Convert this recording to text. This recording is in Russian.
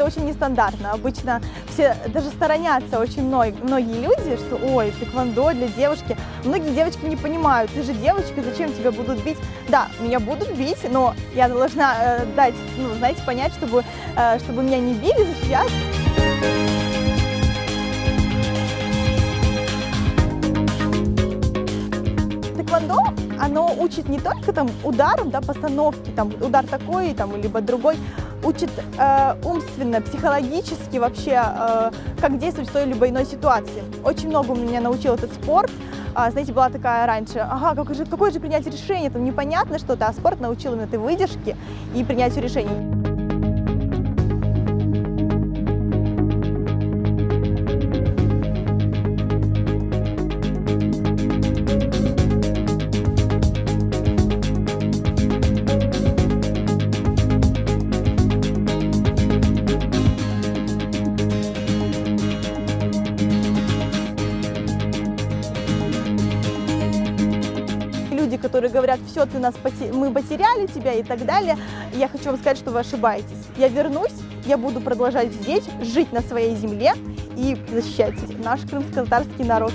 это очень нестандартно. Обычно все даже сторонятся очень многие люди, что ой, тэквондо для девушки. Многие девочки не понимают, ты же девочка, зачем тебя будут бить? Да, меня будут бить, но я должна дать, знаете, понять, чтобы меня не били, защищать. Тэквондо, оно учит не только там ударам, да, постановки, там удар такой, там, либо другой, учит умственно, психологически вообще, как действовать в той либо иной ситуации. Очень много меня научил этот спорт. Знаете, была такая раньше, ага, какое же принять решение, там непонятно что-то, а спорт научил именно этой выдержке и принятию решений. Люди, которые говорят, все, мы потеряли тебя и так далее, я хочу вам сказать, что вы ошибаетесь. Я вернусь, я буду продолжать здесь, жить на своей земле и защищать наш крымско-татарский народ.